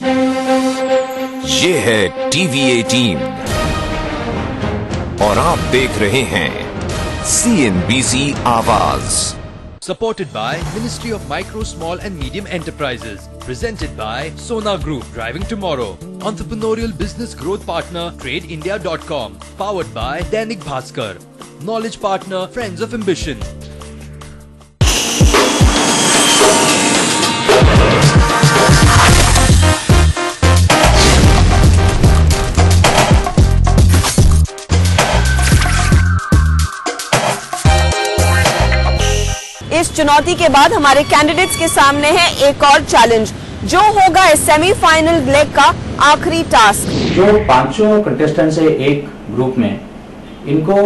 ये है टीवी 18 और आप देख रहे हैं CNBC आवाज। Supported by Ministry of Micro, Small and Medium Enterprises. Presented by Sona Group, Driving Tomorrow. Entrepreneurial Business Growth Partner, TradeIndia.com. Powered by Dainik Bhaskar. Knowledge Partner, Friends of Ambition. इस चुनौती के बाद हमारे कैंडिडेट्स के सामने है एक और चैलेंज, जो होगा इस सेमीफाइनल लेग का आखिरी टास्क। जो पांचों कंटेस्टेंट्स है एक ग्रुप में, इनको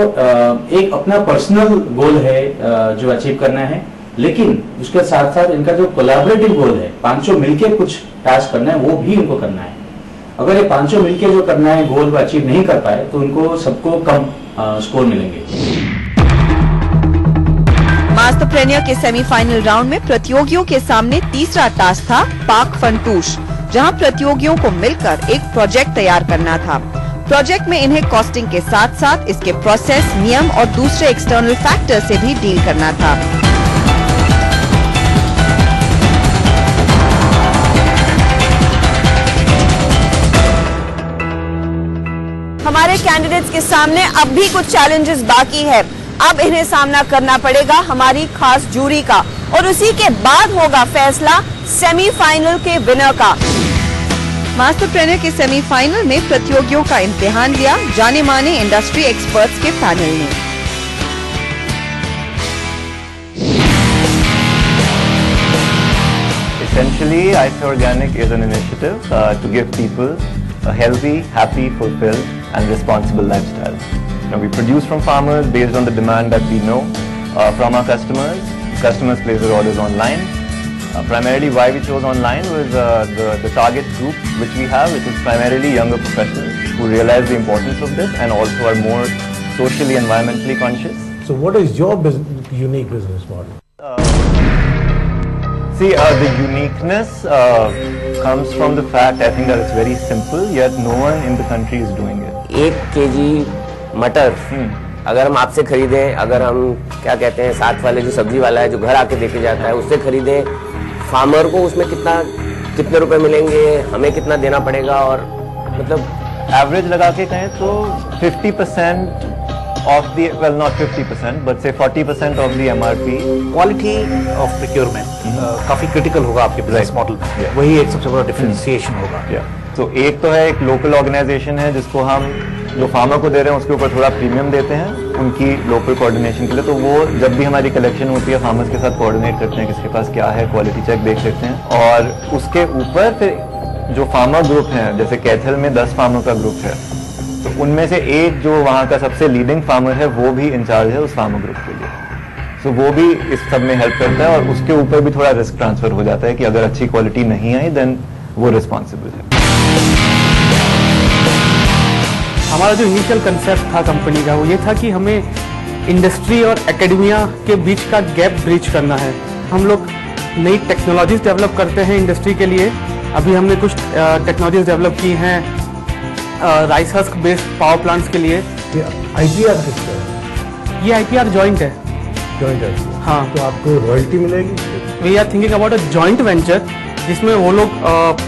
एक अपना पर्सनल गोल है जो अचीव करना है, लेकिन उसके साथ साथ इनका जो कोलैबोरेटिव गोल है, पांचों मिलके कुछ टास्क करना है, वो भी इनको करना है। अगर ये पांचों मिलके जो करना है गोल वो अचीव नहीं कर पाए तो उनको सबको कम स्कोर मिलेंगे। मास्टरप्रेन्योर के सेमीफाइनल राउंड में प्रतियोगियों के सामने तीसरा टास्क था पाक फंटूश, जहां प्रतियोगियों को मिलकर एक प्रोजेक्ट तैयार करना था। प्रोजेक्ट में इन्हें कॉस्टिंग के साथ साथ इसके प्रोसेस, नियम और दूसरे एक्सटर्नल फैक्टर से भी डील करना था। हमारे कैंडिडेट्स के सामने अब भी कुछ चैलेंजेस बाकी है। अब इन्हें सामना करना पड़ेगा हमारी खास जूरी का, और उसी के बाद होगा फैसला सेमीफाइनल के विनर का। मास्टरप्रेन्योर के सेमीफाइनल में प्रतियोगियों का इम्तिहान लिया जाने माने इंडस्ट्री एक्सपर्ट्स के पैनल ने। Essentially, ICE Organic is an initiative to give people a healthy, happy, fulfilled and responsible lifestyle. We produce from farmers based on the demand that we know from our customers. Customers place their orders online. Primarily why we chose online was the target group which we have, which is primarily younger professionals who realize the importance of this and also are more socially, environmentally conscious. So what is your unique business model? The uniqueness comes from the fact, I think, that it's very simple, yet no one in the country is doing it. 1 kg मटर अगर हम आपसे खरीदें, अगर हम क्या कहते हैं साथ वाले जो सब्जी वाला है जो घर आके देके जाता है उससे खरीदें, फार्मर को उसमें कितने रुपए मिलेंगे, हमें कितना देना पड़ेगा, और मतलब एवरेज लगा के कहें तो 50% of the, well not 50% but say 40% of the MRP. Quality of procurement काफी क्रिटिकल होगा आपके बिजनेस मॉडल में, वही एक सबसे बड़ा डिफरेंशिएशन होगा। तो एक तो है एक लोकल ऑर्गेनाइजेशन है जिसको हम जो फार्मर को दे रहे हैं उसके ऊपर थोड़ा प्रीमियम देते हैं उनकी लोकल कोऑर्डिनेशन के लिए। तो वो जब भी हमारी कलेक्शन होती है फार्मर्स के साथ कोऑर्डिनेट करते हैं, किसके पास क्या है, क्वालिटी चेक देख लेते हैं। और उसके ऊपर फिर जो फार्मर ग्रुप है, जैसे कैथल में 10 फार्मर का ग्रुप है, तो उनमें से एक जो वहाँ का सबसे लीडिंग फार्मर है वो भी इंचार्ज है उस फार्मर ग्रुप के लिए। तो वो भी इस सब में हेल्प करता है और उसके ऊपर भी थोड़ा रिस्क ट्रांसफर हो जाता है कि अगर अच्छी क्वालिटी नहीं आई देन वो रिस्पॉन्सिबल है। हमारा जो इनिशियल कंसेप्ट था कंपनी का वो ये था कि हमें इंडस्ट्री और एकेडमिया के बीच का गैप ब्रिज करना है। हम लोग नई टेक्नोलॉजीज डेवलप करते हैं इंडस्ट्री के लिए। अभी हमने कुछ टेक्नोलॉजीज डेवलप की हैं rice husk based power plants के लिए। IPR किसका है? ये IPR जॉइंट है। जॉइंट है? हाँ। तो आपको रॉयल्टी मिलेगी? We are thinking about a joint venture जिसमें वो लोग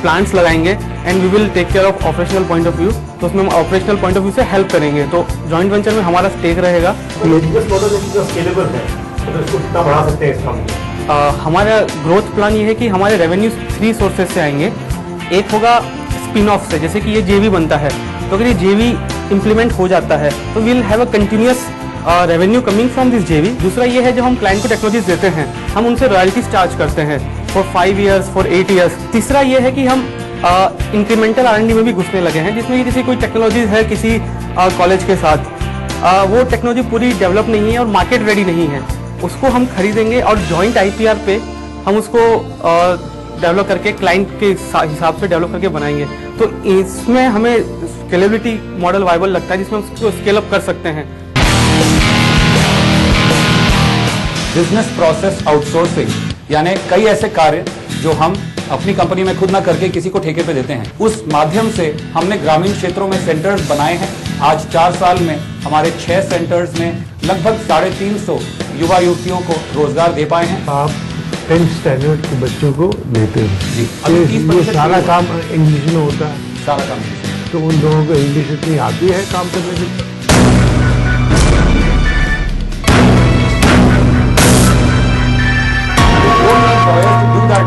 प्लांट्स लगाएंगे and we will take care of operational point of view. तो उसमें हम ऑपरेशनल पॉइंट ऑफ व्यू से हेल्प करेंगे। तो जॉइंट वेंचर में हमारा स्टेक रहेगा। स्केलेबल है तो इसको कितना बढ़ा सकते हैं इस काम में? हमारा ग्रोथ प्लान ये है कि हमारे रेवेन्यू 3 सोर्सेज से आएंगे। एक होगा स्पिन ऑफ से, जैसे कि ये JV बनता है तो अगर ये JV इम्प्लीमेंट हो जाता है तो we will have a continuous revenue coming from this JV। दूसरा ये है जो हम क्लाइंट को टेक्नोलॉजीज देते हैं हम उनसे रॉयल्टीज चार्ज करते हैं फॉर 5 years, फॉर 8 years। तीसरा ये है कि हम इंक्रीमेंटल R&D में भी घुसने लगे हैं, जिसमें जैसे कोई टेक्नोलॉजीज है किसी कॉलेज के साथ, वो टेक्नोलॉजी पूरी डेवलप नहीं है और मार्केट रेडी नहीं है, उसको हम खरीदेंगे और जॉइंट IPR पे हम उसको डेवलप करके क्लाइंट के हिसाब से डेवलप करके बनाएंगे। तो इसमें हमें स्केलेबिलिटी मॉडल वायबल लगता है जिसमें हम उसको स्केल अप कर सकते हैं। बिजनेस प्रोसेस आउटसोर्सिंग यानी कई ऐसे कार्य जो हम अपनी कंपनी में खुद ना करके किसी को ठेके पे देते हैं। उस माध्यम से हमने ग्रामीण क्षेत्रों में सेंटर्स बनाए हैं। आज 4 साल में हमारे 6 सेंटर्स में लगभग 350 युवा युवतियों को रोजगार दे पाए हैं। आप 10th स्टैंडर्ड के बच्चों को लेते हो जी, ये सारा काम इंग्लिश में होता है, सारा काम। तो उन लोगों को इंग्लिश इतनी आती है काम करने की?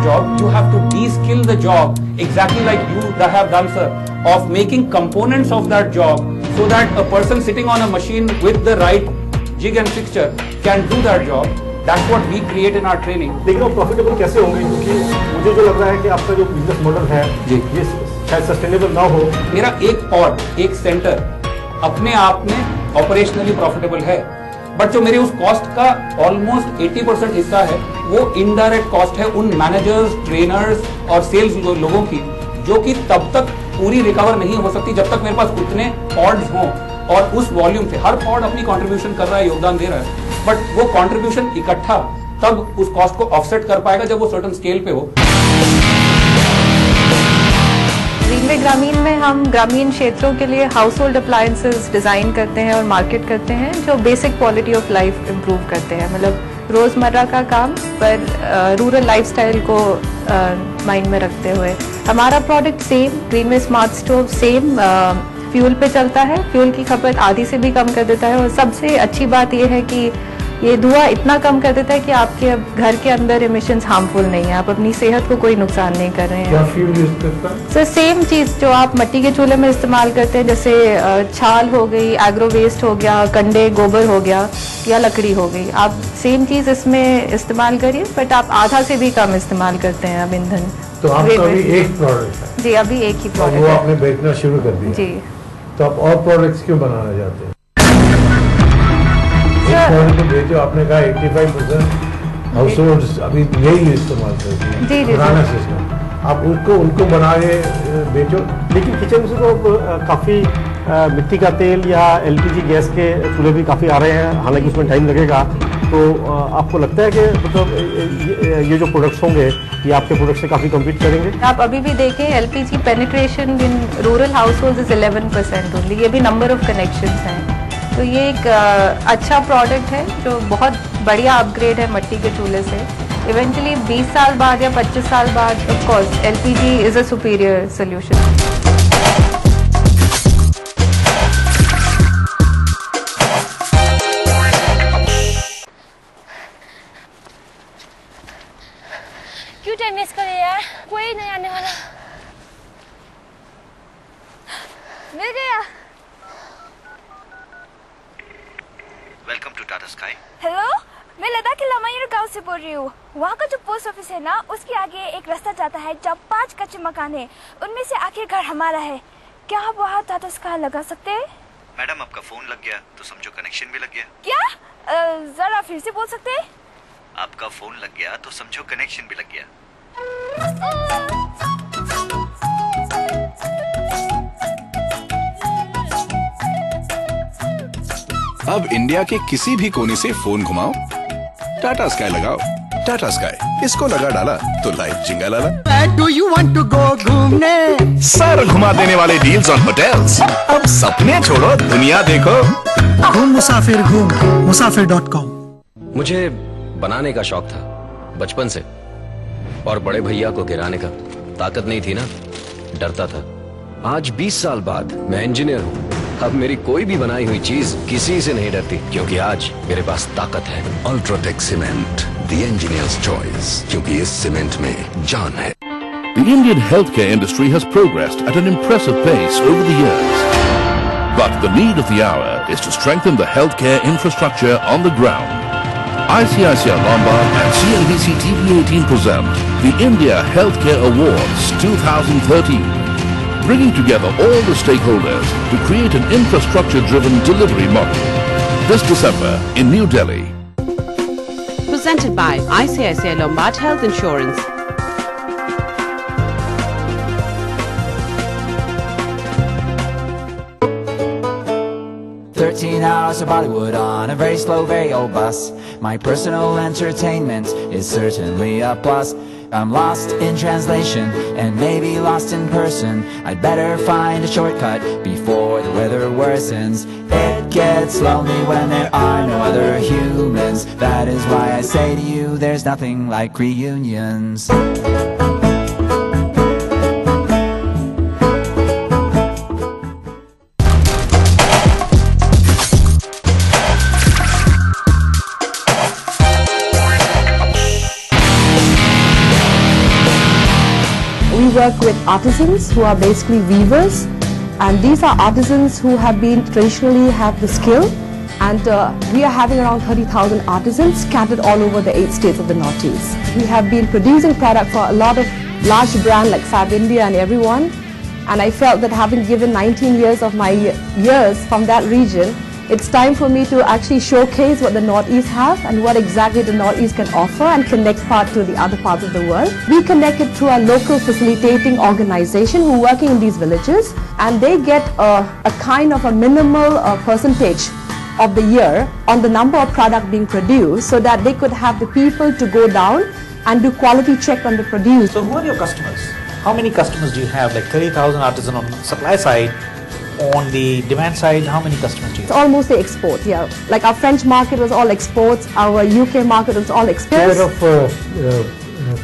Job, you have to de-skill the job exactly like you have done, sir, of making components of that job so that a person sitting on a machine with the right jig and fixture can do that job. That's what we create in our training. लेकिन वो profitable कैसे होंगे? क्योंकि मुझे जो लग रहा है कि आपका जो बिजनेस मॉडल है ये शायद सस्टेनेबल ना हो। मेरा एक पॉड, एक सेंटर अपने आप में ऑपरेशनली प्रॉफिटेबल है, बट जो मेरे उस कॉस्ट का ऑलमोस्ट 80% हिस्सा है वो इनडायरेक्ट कॉस्ट है उन मैनेजर्स, ट्रेनर्स और सेल्स लोगों की, जो कि तब तक पूरी रिकवर नहीं हो सकती जब तक मेरे पास उतने पॉड्स हों और उस वॉल्यूम से। हर पॉड अपनी कंट्रीब्यूशन कर रहा है, योगदान दे रहा है, बट वो कंट्रीब्यूशन इकट्ठा तब उस कॉस्ट को ऑफसेट कर पाएगा जब वो सर्टेन स्केल पे हो। ग्रीनवे ग्रामीण में हम ग्रामीण क्षेत्रों के लिए हाउस होल्ड अप्लायंसेस डिज़ाइन करते हैं और मार्केट करते हैं जो basic quality of life improve करते हैं, मतलब रोज़मर्रा का काम पर रूरल लाइफस्टाइल को माइंड में रखते हुए। हमारा product same Greenway smart stove same fuel पे चलता है, फ्यूल की खपत आधी से भी कम कर देता है और सबसे अच्छी बात यह है कि ये धुआं इतना कम कर देता है कि आपके घर के अंदर एमिशंस हार्मफुल नहीं है, आप अपनी सेहत को कोई नुकसान नहीं कर रहे हैं। क्या फ्यूल यूज करता है? सर सेम चीज़ जो आप मिट्टी के चूल्हे में इस्तेमाल करते हैं, जैसे छाल हो गई, एग्रो वेस्ट हो गया, कंडे गोबर हो गया या लकड़ी हो गई, आप सेम चीज़ इसमें इस्तेमाल करिए, बट आप आधा से भी कम इस्तेमाल करते हैं अब ईंधन। तो आपका अभी एक प्रोडक्ट है? जी अभी एक ही प्रोडक्ट है। वो आपने बेचना शुरू कर दिया? जी। तो आप और प्रोडक्ट्स क्यों बनाना चाहते हैं? बेचो, आपने कहा 85% हाउस होल्ड अभी यही इस्तेमाल करते हैं पुराना सिस्टम, आप उनको बना के बेचो। लेकिन किचन में तो काफ़ी मिट्टी का तेल या LPG गैस के चूल्हे भी काफ़ी आ रहे हैं, हालांकि उसमें टाइम लगेगा। तो आपको लगता है कि मतलब ये जो प्रोडक्ट्स होंगे ये आपके प्रोडक्ट से काफ़ी कम्पीट करेंगे? आप अभी भी देखें LPG penetration in rural house hold is 11% only, ये भी नंबर ऑफ कनेक्शंस हैं। तो ये एक अच्छा प्रोडक्ट है जो बहुत बढ़िया अपग्रेड है मिट्टी के चूल्हे से। इवेंचुअली 20 साल बाद या 25 साल बाद of course LPG is a superior solution. क्यों टाइम वेस्ट करे यार, कोई नहीं आने वाला। मिल गया। Welcome to Tata Sky. Hello, मैं लद्दाख के लामायूर गांव से बोल रही हूँ। वहाँ का जो पोस्ट ऑफिस है ना, उसके आगे एक रास्ता जाता है जहाँ 5 कच्चे मकान है, उनमें से आखिर घर हमारा है। क्या आप वहाँ टाटा स्काई लगा सकते हैं? मैडम आपका फोन लग गया तो समझो कनेक्शन भी लग गया। क्या? जरा फिर से बोल सकते हैं? आपका फोन लग गया तो समझो कनेक्शन भी लग गया। अब इंडिया के किसी भी कोने से फोन घुमाओ, टाटा स्काई लगाओ। टाटा स्काई, इसको लगा डाला तो लाइफ जिंगा लाला। Where do you want to go घूमने? सर घुमा देने वाले डील्स ऑन होटल्स। अब सपने छोड़ो, दुनिया देखो। घूम मुसाफिर घूम मुसाफिर.com। मुझे बनाने का शौक था बचपन से, और बड़े भैया को गिराने का ताकत नहीं थी ना, डरता था। आज 20 साल बाद मैं इंजीनियर हूँ। अब मेरी कोई भी बनाई हुई चीज किसी से नहीं डरती, क्योंकि आज मेरे पास ताकत है। UltraTech cement, the engineers choice, क्योंकि इस सीमेंट में जान है। The Indian healthcare industry has progressed at an impressive pace over the years. But the need of the hour is to strengthen the healthcare infrastructure on the ground. ICICI Lombard and CNBC TV18 present the India Healthcare Awards 2013. Bringing together all the stakeholders to create an infrastructure-driven delivery model. This December in New Delhi. Presented by ICICI Lombard Health Insurance. Hours of Bollywood on a very slow, very old bus. My personal entertainment is certainly a plus. I'm lost in translation and maybe lost in person. I'd better find a shortcut before the weather worsens. It gets lonely when there are no other humans. That is why I say to you, there's nothing like reunions. We work with artisans who are basically weavers, and these are artisans who have been traditionally have the skill, and we are having around 30,000 artisans scattered all over the 8 states of the Northeast. We have been producing product for a lot of large brands like Fab India and everyone, and I felt that having given 19 years of my years from that region, it's time for me to actually showcase what the Northeast have and what exactly the Northeast can offer and connect part to the other parts of the world. We connected through our local facilitating organization who are working in these villages, and they get a kind of a minimal percentage of the year on the number of product being produced, so that they could have the people to go down and do quality check on the produce. So who are your customers? How many customers do you have? Like 30,000 artisans on the supply side. On the demand side, how many customers do you have? It's almost the export, yeah. Like our French market was all exports, our UK market was all exports. Share of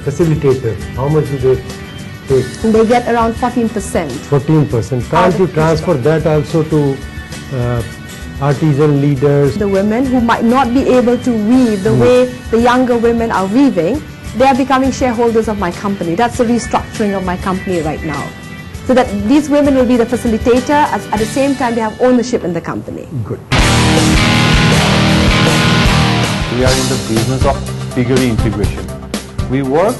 facilitators, how much do they take? They get around 14%. 14%. Can't you transfer that also to artisan leaders? The women who might not be able to weave the way the younger women are weaving, they are becoming shareholders of my company. That's the restructuring of my company right now. So that these women will be the facilitator, at the same time they have ownership in the company. Good. We are in the business of piggery integration. We work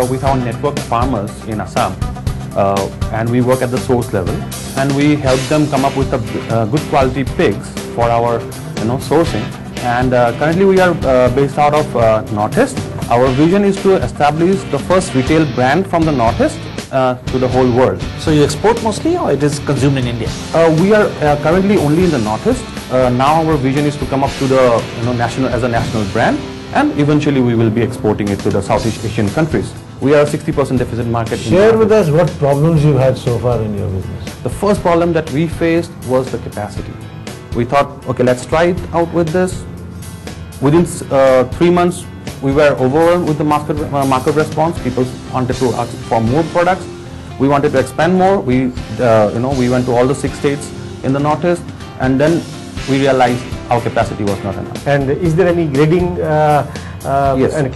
with our network farmers in Assam, and we work at the source level, and we help them come up with a good quality pigs for our sourcing. And currently we are based out of Northeast. Our vision is to establish the first retail brand from the Northeast to the whole world. So you export mostly, or it is consumed in India? We are currently only in the Northeast. Now our vision is to come up to the as a national brand, and eventually we will be exporting it to the Southeast Asian countries. We are a 60% deficit market. Share with us what problems you've had so far in your business. The first problem that we faced was the capacity. We thought, okay, let's try it out with this. Within 3 months, we were overwhelmed with the market response. People wanted to ask for more products. We wanted to expand more. We went to all the 6 states in the Northeast, and then we realized our capacity was not enough. And is there any grading yes. and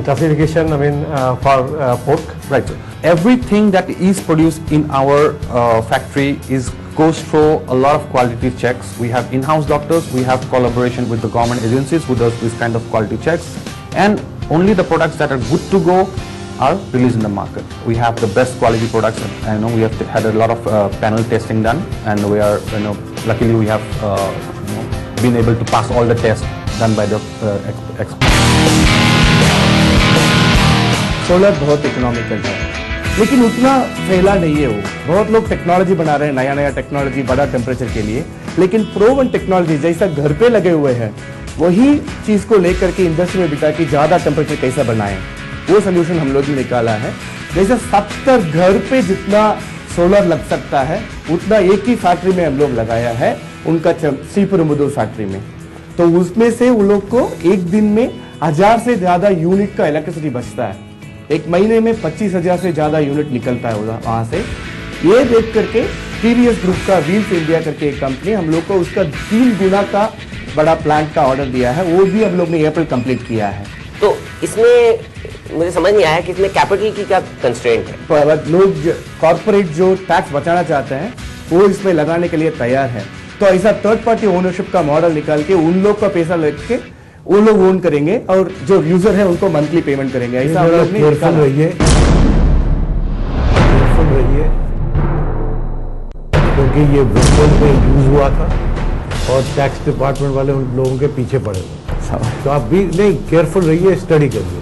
classification? I mean, for pork? Right. Sir. Everything that is produced in our factory goes through a lot of quality checks. We have in-house doctors. We have collaboration with the government agencies who does this kind of quality checks, and only the products that are good to go are released in the market. We have the best quality products. I know we have had a lot of panel testing done, and we are, luckily we have been able to pass all the tests done by the experts. Solar बहुत economical है, लेकिन उतना फैला नहीं है वो। बहुत लोग टेक्नोलॉजी बना रहे हैं, नया नया टेक्नोलॉजी बड़ा टेम्परेचर के लिए, लेकिन प्रूवन टेक्नोलॉजी जैसा घर पे लगे हुए हैं, वही चीज को लेकर के इंडस्ट्री में बिता कि ज्यादा टेम्परेचर कैसे बनाएं, वो सोल्यूशन हम लोग ने निकाला है। जैसे 70 घर पे जितना सोलर लग सकता है, उतना एक ही फैक्ट्री में हम लोग लगाया है, उनका श्रीपेरुंबदूर फैक्ट्री में। तो उसमें से उन लोग को एक दिन में 1000 से ज्यादा यूनिट का इलेक्ट्रिसिटी बचता है। एक महीने में 25,000 से ज्यादा यूनिट निकलता है वहां से। ये देख करके टीवीएस ग्रुप का व्हील्स इंडिया करके एक कंपनी हम लोग को उसका 3 गुना का बड़ा प्लांट का ऑर्डर दिया है, वो भी हम लोग ने अप्रैल कंप्लीट किया है। तो इसमें मुझे समझ नहीं आया कि इसमें कैपिटल की क्या कंस्ट्रेंट है? लोग कॉर्पोरेट जो टैक्स बचाना चाहते हैं वो इसमें लगाने के लिए तैयार है, तो ऐसा थर्ड पार्टी ओनरशिप का मॉडल निकाल के उन लोग का पैसा लेके वो लोग ओन करेंगे और जो यूजर है उनको मंथली पेमेंट करेंगे। ऐसा हम लोग ने निकाला। क्योंकि ये वेस्टर्न में यूज हुआ था और टैक्स डिपार्टमेंट वाले उन लोगों के पीछे पड़े हुए, तो आप भी नहीं केयरफुल रहिए, स्टडी करिए,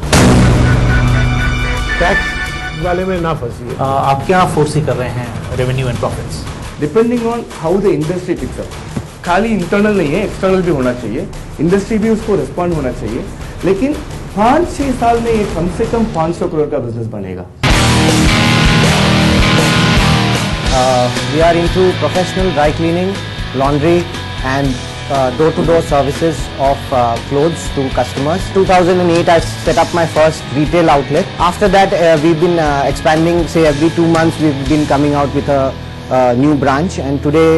टैक्स वाले में ना फंसिए। आप क्या फोर्सी कर रहे हैं revenue and profits? Depending on how the industry picks up. खाली इंटरनल नहीं है, एक्सटर्नल भी होना चाहिए, इंडस्ट्री भी उसको रिस्पॉन्ड होना चाहिए, लेकिन 5-6 साल में ये कम से कम 500 करोड़ का बिजनेस बनेगा। We are into professional dry cleaning, laundry and door-to-door services of clothes to customers. 2008 I set up my first retail outlet. After that we've been expanding, say every 2 months we've been coming out with a new branch, and today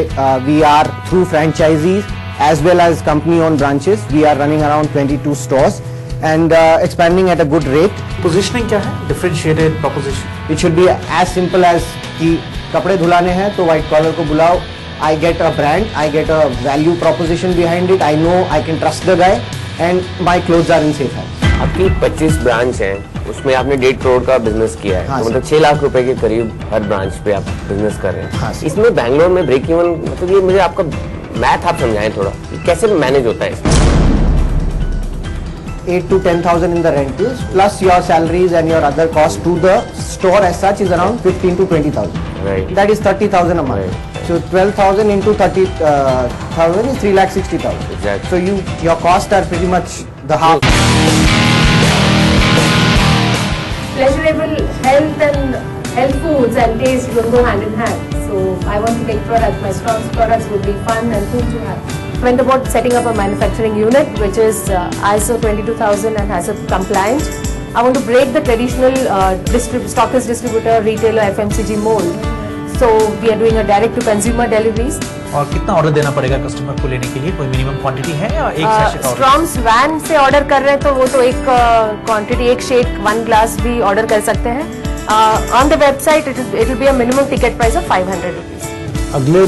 we are through franchisees as well as company-owned branches. We are running around 22 stores and expanding at a good rate. Positioning क्या है? Differentiated proposition. It should be as simple as कि कपड़े धुलाने हैं तो white collar को बुलाओ. I get a brand, I get a value proposition behind it. I know I can trust the guy and my clothes are in safe hands. आपकी 25 branch हैं, उसमें आपने 1.5 करोड़ का बिजनेस किया है। हाँ, तो मतलब 6 लाख रुपए के करीब हर ब्रांच पे आप बिजनेस कर रहे हैं। हाँ, इसमें बैंगलोर में ब्रेक इवन, मतलब ये मुझे आपका मैथ आप समझाएं थोड़ा, कैसे मैनेज होता है इसमें? 8 to 10,000 in the rentals plus your salaries and your other costs to the store as such is around 15 to 20,000. Right. That is 30,000 a month. Right. So 12,000 into 30,000 is 3,60,000. Exactly. So your costs are pretty much the half. Pleasurable health and health foods and taste will go hand in hand. So I want to make products. My strong products would be fun and cool to have. Went about setting up a manufacturing unit which is ISO 22000 and HACCP compliant. I want to break the traditional stockist distributor retailer FMCG mold. So we are doing a direct to consumer deliveries. और कितना order देना पड़ेगा customer को लेने के लिए? कोई minimum quantity है या एक सैशे का ऑर्डर? स्ट्रॉम्स वैन से ऑर्डर कर रहे हैं तो वो तो एक क्वांटिटी, एक शेक 1 ग्लास भी ऑर्डर कर सकते हैं। On the website it will be a minimum ticket price of 500 rupees. अगले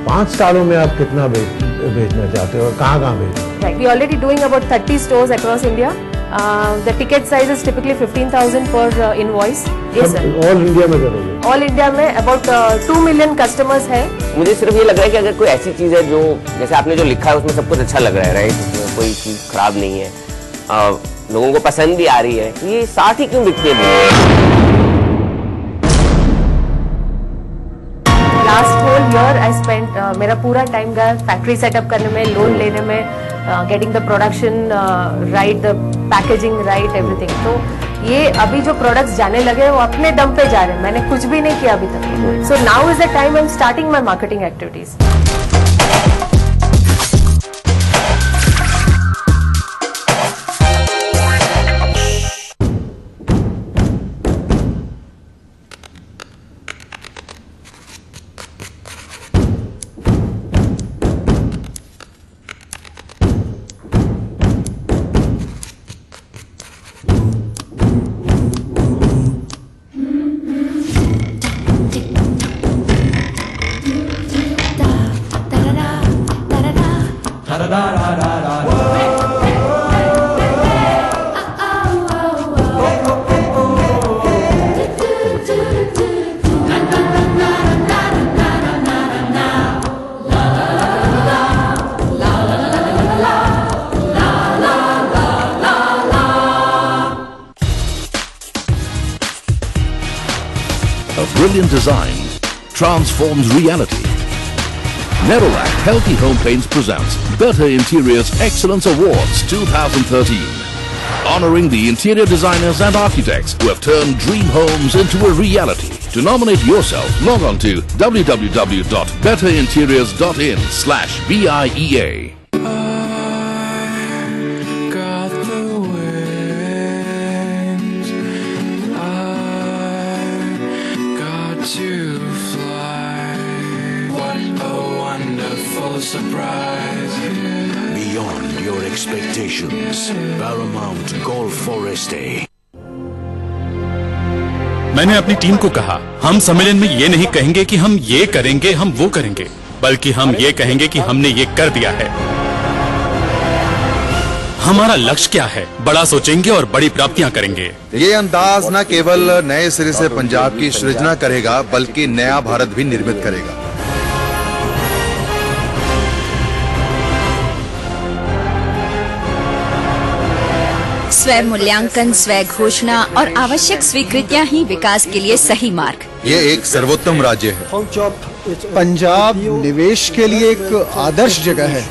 5 सालों में आप कितना बेचना चाहते हो और कहाँ बेचना? Right. We are already doing about 30 stores across India. The ticket size is typically 15,000 per invoice. Yes, sir. All India में करोगे? All India में about 2 million customers है। मुझे सिर्फ ये लग रहा है कि अगर कोई ऐसी चीज है जो जैसे आपने जो लिखा है उसमें सब कुछ अच्छा लग रहा है, राइट, उसमें कोई चीज खराब नहीं है, लोगों को पसंद भी आ रही है, ये साथ ही क्यों बिकते हैं? Last whole year I spent मेरा पूरा टाइम गया फैक्ट्री सेटअप करने में, लोन लेने में, getting the production right, the packaging right, everything. तो ये अभी जो प्रोडक्ट्स जाने लगे वो अपने दम पे जा रहे हैं, मैंने कुछ भी नहीं किया अभी तक। So now is the time I am starting my marketing activities. Brilliant design transforms reality. Nerolac Healthy Home Paints presents Better Interiors Excellence Awards 2013, honoring the interior designers and architects who have turned dream homes into a reality. To nominate yourself, log on to www.betterinteriors.in/BIEA. Surprise beyond your expectations. Paramount Golf Forest Day. मैंने अपनी team को कहा, हम सम्मेलन में ये नहीं कहेंगे कि हम ये करेंगे, हम वो करेंगे, बल्कि हम ये कहेंगे कि हमने ये कर दिया है। हमारा लक्ष्य क्या है, बड़ा सोचेंगे और बड़ी प्राप्तियां करेंगे। ये अंदाज न केवल नए सिरे से पंजाब की सृजना करेगा, बल्कि नया भारत भी निर्मित करेगा। स्वयं मूल्यांकन, स्वयं घोषणा और आवश्यक स्वीकृतियां ही विकास के लिए सही मार्ग। ये एक सर्वोत्तम राज्य है। पंजाब निवेश के लिए एक आदर्श जगह है।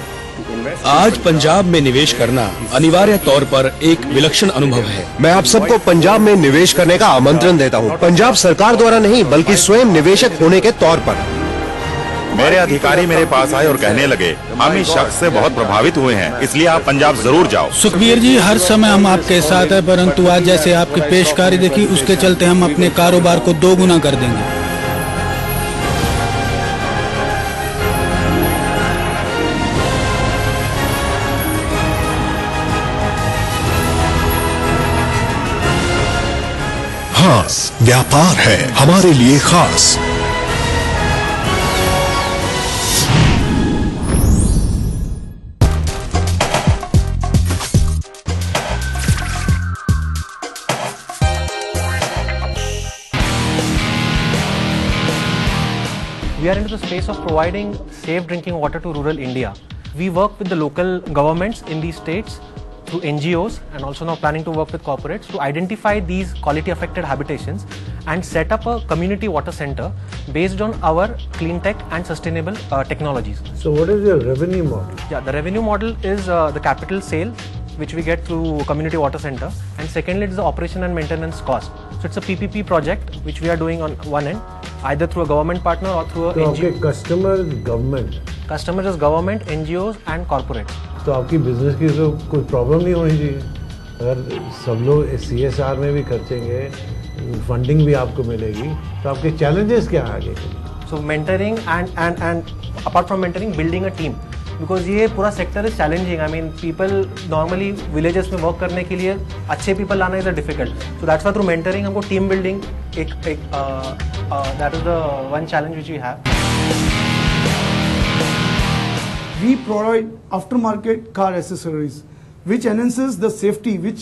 आज पंजाब में निवेश करना अनिवार्य तौर पर एक विलक्षण अनुभव है। मैं आप सबको पंजाब में निवेश करने का आमंत्रण देता हूं। पंजाब सरकार द्वारा नहीं बल्कि स्वयं निवेशक होने के तौर पर। मेरे अधिकारी मेरे पास आए और कहने लगे हम इस शख्स से बहुत प्रभावित हुए हैं, इसलिए आप पंजाब जरूर जाओ। सुखबीर जी, हर समय हम आपके साथ हैं, परंतु आज जैसे आपकी पेशकारी देखी उसके चलते हम अपने कारोबार को 2 गुना कर देंगे। हास व्यापार है हमारे लिए खास। We are into the space of providing safe drinking water to rural India. We work with the local governments in these states through NGOs and also now planning to work with corporates to identify these quality affected habitations and set up a community water center based on our clean tech and sustainable technologies. So what is your revenue model? Yeah, the revenue model is the capital sale which we get through community water center, and secondly it's the operation and maintenance cost. So it's a PPP project which we are doing on one end, either through a government partner or through a तो NGO. आपके customer government, Customer is government, NGOs and corporates. तो आपकी business की तो कोई problem नहीं होनी चाहिए। अगर सब लोग CSR में भी खर्चेंगे, फंडिंग भी आपको मिलेगी, तो आपके चैलेंजेस क्या हैं आगे के लिए? So mentoring and apart from mentoring, building a team. Because ये पूरा sector is challenging. I mean people normally villages में वर्क करने के लिए अच्छे पीपल लाना is difficult. So that's why through mentoring हमको टीम बिल्डिंग एक that is the one challenge which we have. We provide aftermarket car accessories which enhances the safety, which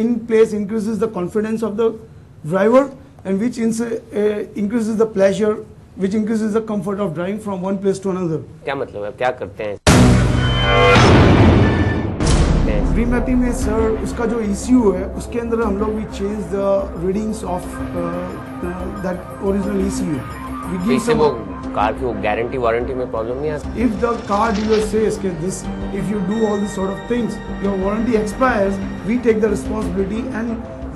in place increases the confidence of the driver and which increases the pleasure, which increases the comfort of driving from one place to another. क्या मतलब है, क्या करते हैं? Dream mapping में sir उसका जो ECU है उसके अंदर हम लोग we change the readings of that original ECU. We give इससे वो कार की वो गारंटी वारंटी में प्रॉब्लम नहीं आती? If the car dealer says that this, if you do all these sort of things, your warranty expires, we take the responsibility. And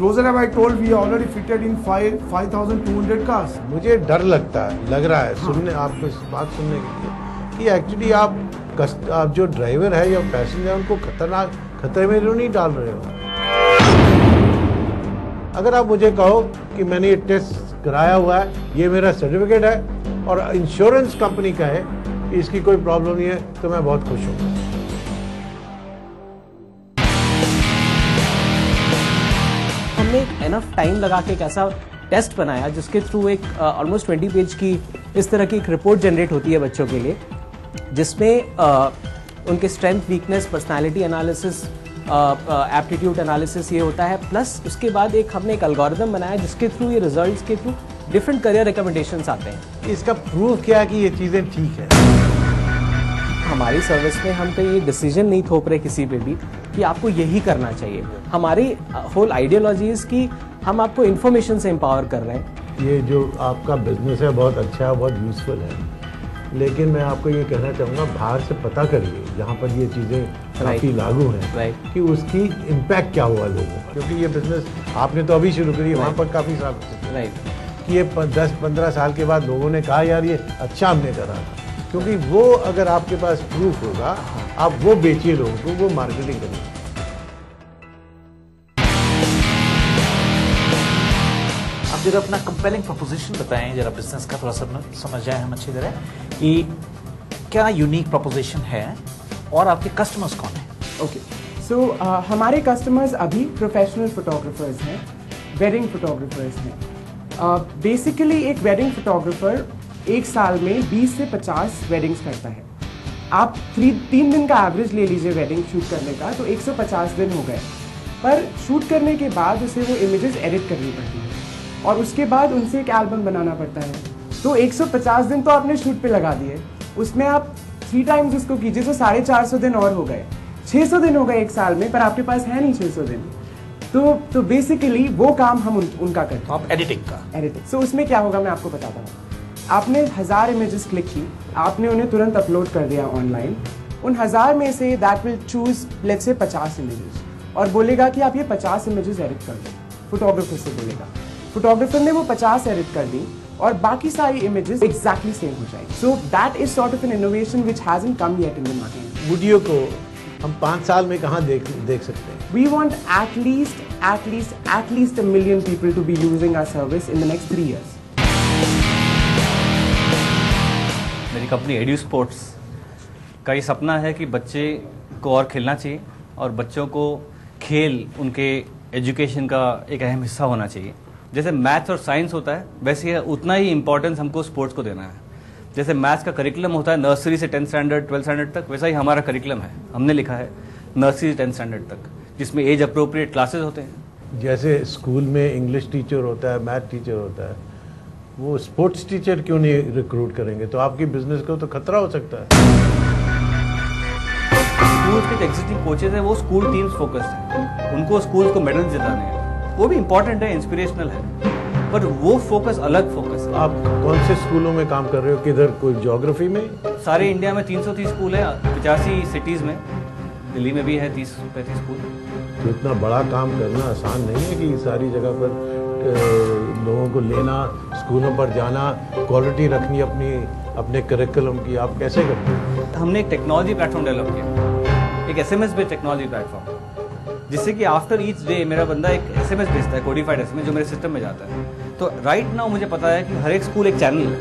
Rosa have I told we already fitted in 5,200 cars. मुझे डर लगता है, लग रहा है सुनने आपको इस बात सुनने के लिए कि एक्चुअली आप जो ड्राइवर है या पैसेंजर है उनको खतरे में नहीं डाल रहे हो। अगर आप मुझे कहो कि मैंने ये टेस्ट कराया हुआ है, ये मेरा सर्टिफिकेट है और इंश्योरेंस कंपनी का है कि इसकी कोई प्रॉब्लम नहीं है, तो मैं बहुत खुश हूँ। हमने एक एनफ टाइम लगा के एक ऐसा टेस्ट बनाया जिसके थ्रू एक ऑलमोस्ट 20 पेज की इस तरह की एक रिपोर्ट जनरेट होती है बच्चों के लिए, जिसमें उनके strength, weakness, personality analysis, aptitude analysis ये होता है। प्लस उसके बाद हमने एक एल्गोरिथम बनाया जिसके थ्रू ये रिजल्ट्स के थ्रू डिफरेंट करियर रिकमेंडेशंस आते हैं। इसका प्रूफ क्या है कि ये चीज़ें ठीक है? हमारी सर्विस में हम तो ये डिसीजन नहीं थोप रहे किसी पे भी कि आपको यही करना चाहिए। हमारी होल आइडियोलॉजी इज कि हम आपको इन्फॉर्मेशन से एम्पावर कर रहे हैं। ये जो आपका बिजनेस है बहुत अच्छा है, बहुत यूजफुल है, लेकिन मैं आपको ये कहना चाहूँगा बाहर से पता करिए जहाँ पर ये चीज़ें काफ़ी लागू हैं कि उसकी इम्पैक्ट क्या हुआ लोगों पर, क्योंकि ये बिजनेस आपने तो अभी शुरू करी है, वहाँ पर काफ़ी साल कि ये 10-15 साल के बाद लोगों ने कहा यार ये अच्छा हमने करा, क्योंकि वो अगर आपके पास प्रूफ होगा आप वो बेचिए लोगों को, वो मार्केटिंग करिए। आप जरा अपना कंपेलिंग प्रोपोजिशन बताएं, जरा बिजनेस का थोड़ा समझ जाए हम अच्छी तरह कि क्या यूनिक प्रोपोजिशन है और आपके कस्टमर्स कौन हैं? ओके, सो हमारे कस्टमर्स अभी प्रोफेशनल फोटोग्राफर्स हैं, वेडिंग फोटोग्राफर्स हैं। बेसिकली एक वेडिंग फोटोग्राफर एक साल में 20 से 50 वेडिंग्स करता है। आप 3 दिन का एवरेज ले लीजिए वेडिंग शूट करने का, तो 150 दिन हो गए। पर शूट करने के बाद उसे वो इमेजेस एडिट करनी पड़ती है और उसके बाद उनसे एक एल्बम बनाना पड़ता है। तो 150 दिन तो आपने शूट पे लगा दिए, उसमें आप 3 टाइम्स उसको कीजिए तो 450 दिन और हो गए। 600 दिन हो गए एक साल में, पर आपके पास है नहीं 600 दिन। तो बेसिकली वो काम हम उनका करते हैं। आप एडिटिंग का एडिटिंग। सो उसमें क्या होगा मैं आपको बताता हूँ। आपने 1000 इमेजेस क्लिक की, आपने उन्हें तुरंत अपलोड कर दिया ऑनलाइन। उन 1000 में say that will choose let's say 50 images और बोलेगा कि आप ये 50 इमेजेस एडिट कर दो, फोटोग्राफर से बोलेगा। फोटोग्राफर ने वो 50 एडिट कर दी और बाकी सारी इमेजेस एग्जैक्टली सेम हो जाएगी। So that is sort of N innovation which hasn't come yet in the market. Video को हम 5 साल में कहाँ देख सकते हैं? We want at least 1 million people to be using our service in the next 3 years. मेरी कंपनी एड्यू स्पोर्ट्स का ये सपना है कि बच्चे को और खेलना चाहिए और बच्चों को खेल उनके एजुकेशन का एक अहम हिस्सा होना चाहिए। जैसे मैथ्स और साइंस होता है वैसे उतना ही इम्पोर्टेंस हमको स्पोर्ट्स को देना है। जैसे मैथ्स का करिकुलम होता है नर्सरी से 10th स्टैंडर्ड 12th स्टैंडर्ड तक, वैसा ही हमारा करिकुलम है। हमने लिखा है नर्सरी से 10th स्टैंडर्ड तक, जिसमें एज अप्रोप्रिएट क्लासेस होते हैं। जैसे स्कूल में इंग्लिश टीचर होता है, मैथ टीचर होता है, वो स्पोर्ट्स टीचर क्यों नहीं रिक्रूट करेंगे? तो आपकी बिजनेस को तो खतरा हो सकता है। स्कूल्स के एग्जिस्टिंग कोचेज हैं वो स्कूल टीम्स फोकस्ड हैं, उनको स्कूल्स को मेडल जिताने हैं, वो भी इंपॉर्टेंट है, इंस्पिरेशनल है, पर वो फोकस अलग फोकस है। आप कौन से स्कूलों में काम कर रहे हो? किधर? कोई ज्योग्राफी में? सारे इंडिया में 330 स्कूल है, 85 सिटीज में, दिल्ली में भी है 30-35 स्कूल। तो इतना बड़ा काम करना आसान नहीं है कि सारी जगह पर लोगों को लेना, स्कूलों पर जाना, क्वालिटी रखनी अपने करिकुलम की। आप कैसे करते हैं? हमने एक टेक्नोलॉजी प्लेटफॉर्म डेवलप किया, एक SMS बेस्ड टेक्नोलॉजी प्लेटफॉर्म, जिससे कि आफ्टर ईच डे मेरा बंदा एक SMS भेजता है, कोडिफाइड SMS, जो मेरे सिस्टम में जाता है। तो राइट नाउ मुझे पता है कि हर एक स्कूल एक चैनल है,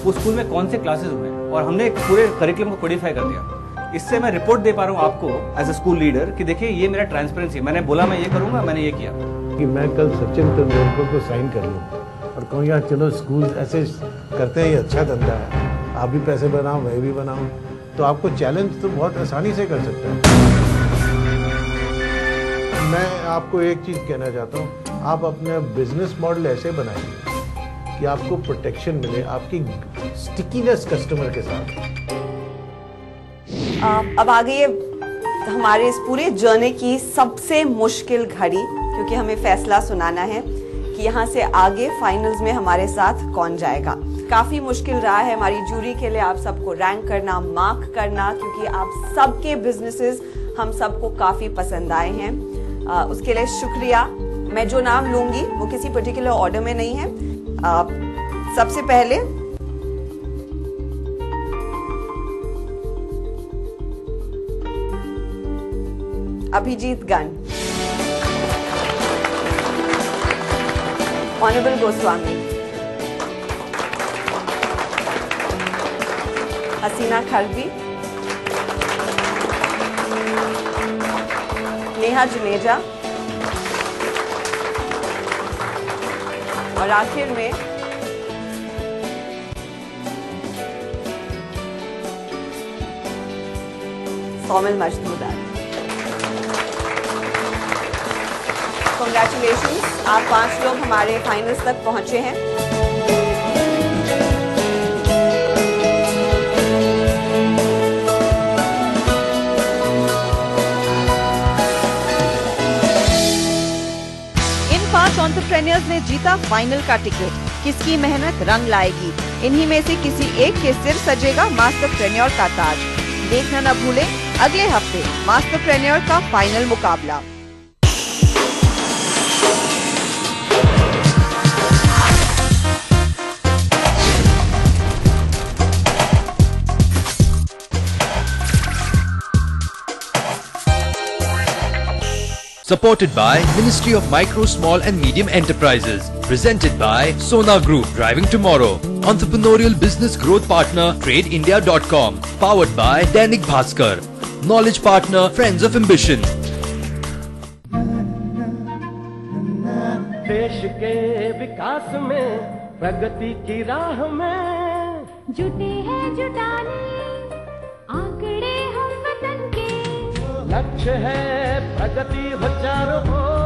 उस स्कूल में कौन से क्लासेस हुए हैं, और हमने एक पूरे करिकुलम को कोडिफाई कर दिया। इससे मैं रिपोर्ट दे पा रहा हूँ आपको एज ए स्कूल लीडर कि देखिए ये मेरा ट्रांसपेरेंसी, मैंने बोला मैं ये करूँगा, मैंने ये किया। कि मैं कल सचिन तेंदुलकर को साइन कर लूँ और कहूँ यार चलो स्कूल ऐसे करते हैं, ये अच्छा धंधा है, आप भी पैसे बनाओ मैं भी बनाऊँ, तो आपको चैलेंज तो बहुत आसानी से कर सकता है। मैं आपको एक चीज़ कहना चाहता हूँ, आप अपना बिजनेस मॉडल ऐसे बनाइए कि आपको प्रोटेक्शन मिले, आपकी स्टिकीनेस कस्टमर के साथ। अब आ गई है हमारे इस पूरे जर्नी की सबसे मुश्किल घड़ी, क्योंकि हमें फैसला सुनाना है कि यहाँ से आगे फाइनल्स में हमारे साथ कौन जाएगा। काफी मुश्किल रहा है हमारी जूरी के लिए आप सबको रैंक करना, मार्क करना, क्योंकि आप सबके बिजनेसेस हम सबको काफी पसंद आए हैं। उसके लिए शुक्रिया। मैं जो नाम लूंगी वो किसी पर्टिकुलर ऑर्डर में नहीं है। सबसे पहले अभिजीत गन, ऑनरेबल गोस्वामी, हसीना खलबी, नेहा जुनेजा, और आखिर में सोमिल मजदूदार। कांग्रेचुलेशंस, आप 5 लोग हमारे फाइनल्स तक पहुंचे हैं। इन 5 एंटरप्रेन्योर्स ने जीता फाइनल का टिकट। किसकी मेहनत रंग लाएगी? इन्हीं में से किसी एक के सिर सजेगा मास्टरप्रेन्योर का ताज। देखना न भूलें अगले हफ्ते मास्टरप्रेन्योर का फाइनल मुकाबला। Supported by Ministry of Micro, Small and Medium Enterprises. Presented by Sona Group, driving tomorrow. Entrepreneurial business growth partner, TradeIndia.com. Powered by Dainik Bhaskar. Knowledge partner, Friends of Ambition. देश के विकास में, प्रगति की राह में जुटे हैं जुटाने आंकड़े हम वतन के। लक्ष्य है प्रगति हो चारों ओर।